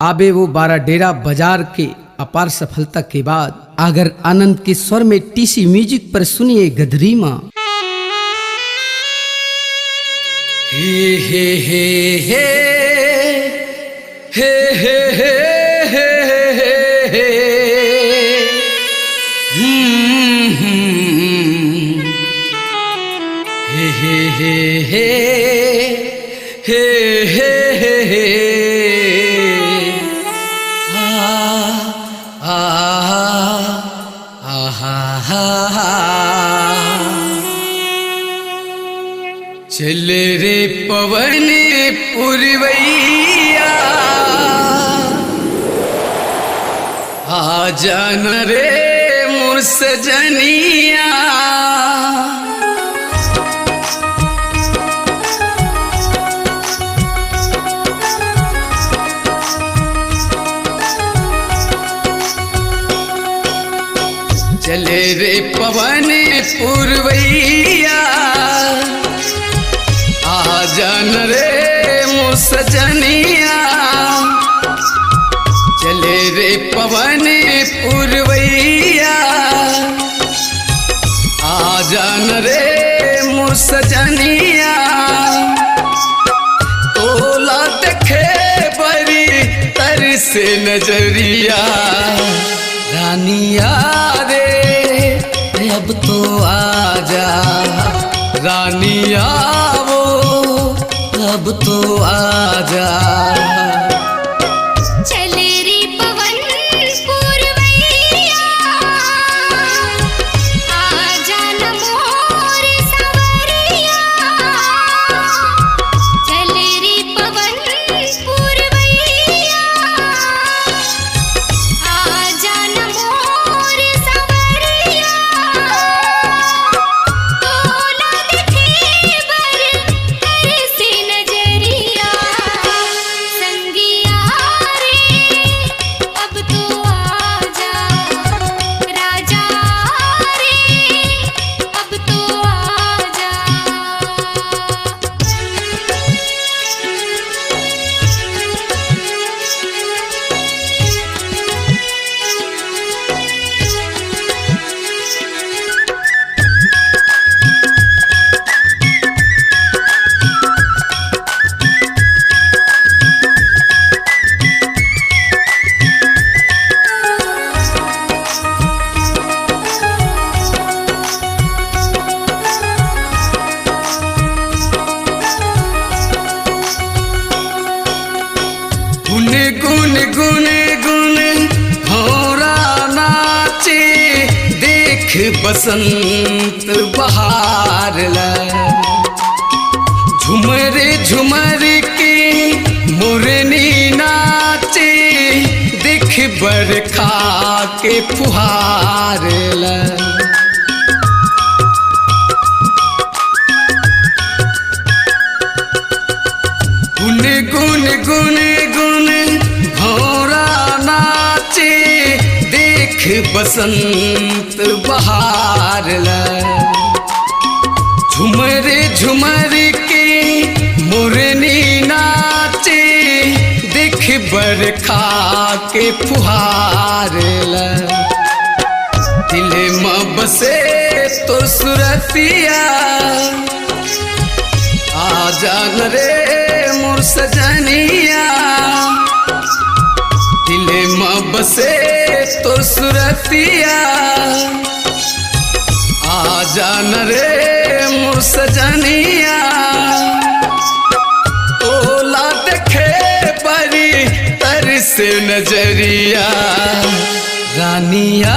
आबे वो 12 डेरा बाजार के अपार सफलता के बाद अगर आनंद के स्वर में टीसी म्यूजिक पर सुनिए गदरीमा। हे हे हे हे हे हे हे हे हे हे हे चल रे पवन पुरवैया आ जान रे मोर सजनिया। चले रे पवन पुरवैया आ जान रे मोर सजनिया। चले रे पवन पुरवैया आ जान रे मोर सजनिया। तोला देखे बड़ी तरस नजरिया रानिया रे अब तो आजा रानिया वो अब तो आजा। चले रे पवन पुरवैया आजा न मोर सवरिया। चले रे पवन पुरवैया आजा न मोर सवरिया। तोला देखे बर तरसे नजरिया संगिया रे अब तो आजा राजा रे अब तो आजा। गुन गुन गुन गुन भौरा नाचे देख बसंत बहार ला। झुमर झुमर के मोरनी नाचे देख बरखा के फुहार ला। गुन गुन गुन गुन भौरा नाचे देख बसंत बहार ला। झुमर झुमर के मोरनी नाचे देख बरखा के फुहार ला। दिल में बसे तो सुरतिया आ जान रे मोर सजनिया। दिल में बसे तो सुरतिया आ जान रे मोर सजनिया। तोला देखे बड़ी तरस नजरिया रानिया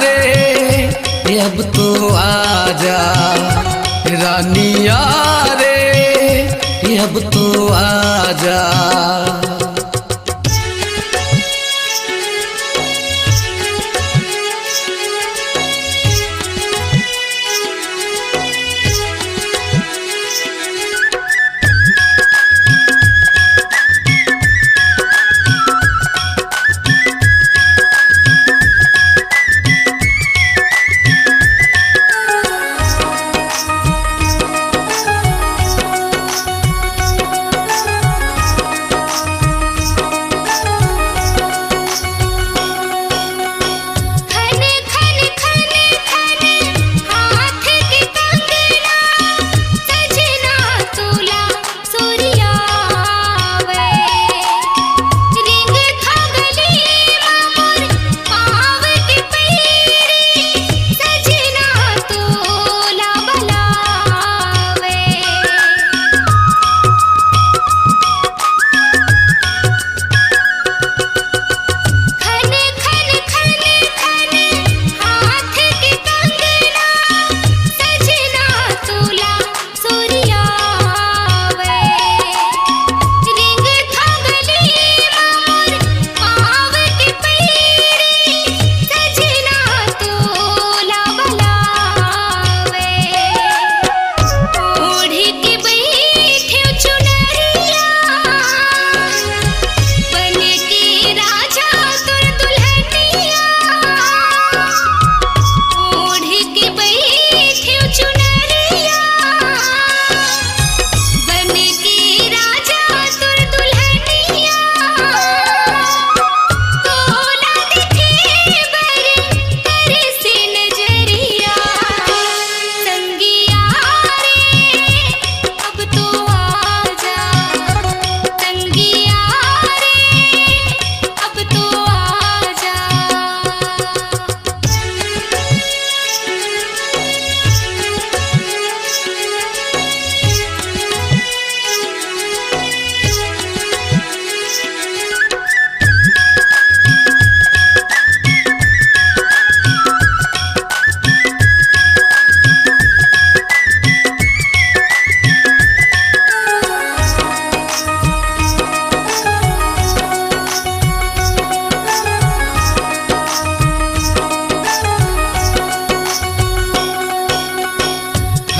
रे अब तो आजा रानिया रे अब तो आजा।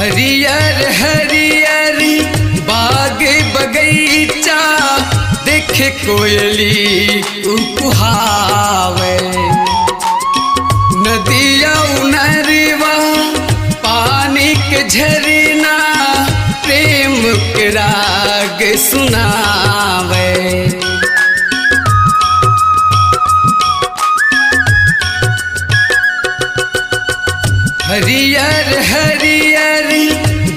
हरियर हरियर बाग बगीचा देखे कोयली कुहावे। नदिया नरवा पानी के झरना प्रेम के राग सुनावे। हरियर हरियर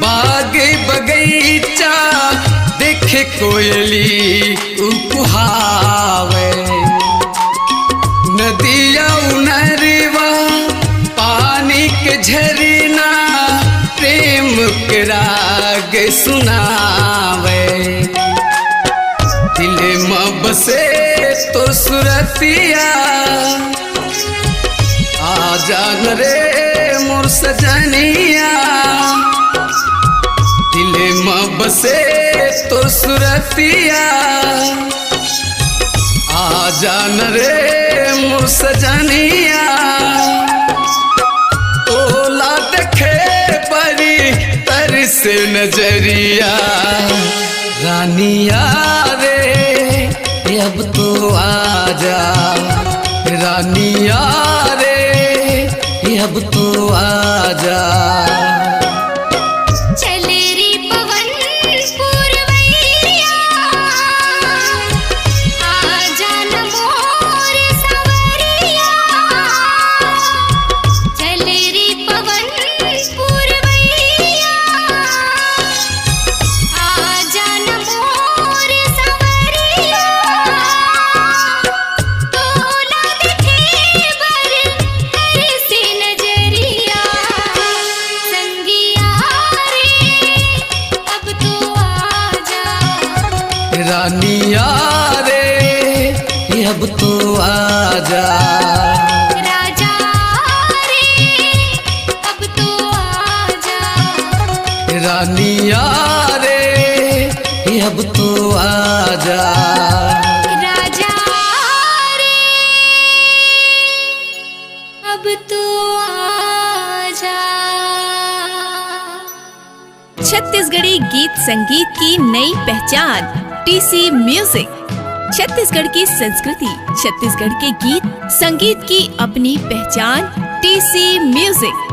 बाग बगीचा देखे कोयली कुहावे। नदिया नरवा पानी के झरना प्रेम के राग सुनावे। दिल में बसे तो सुरतिया आजान रे मोर सजनिया। दिल में बसे तो सुरतिया आजान रे मोर सजनिया। तोला देखे बड़ी तरस नजरिया रानिया रे अब तो आजा। रानिया रे अब तो आजा। चले रे पवन पुरवैया आजा न मोर सवरिया। चले रे पवन पुरवैया आजा न मोर सवरिया। तोला देखे बर तरसे नजरिया संगिया रे अब तो आजा। रानिया रे अब तो आजा। राजा रे अब तो आजा। रानिया रे अब तो आजा। राजा रे अब तो आजा। छत्तीसगढ़ी गीत संगीत की नई पहचान टीसी म्यूजिक। छत्तीसगढ़ की संस्कृति, छत्तीसगढ़ के गीत संगीत की अपनी पहचान टीसी म्यूजिक।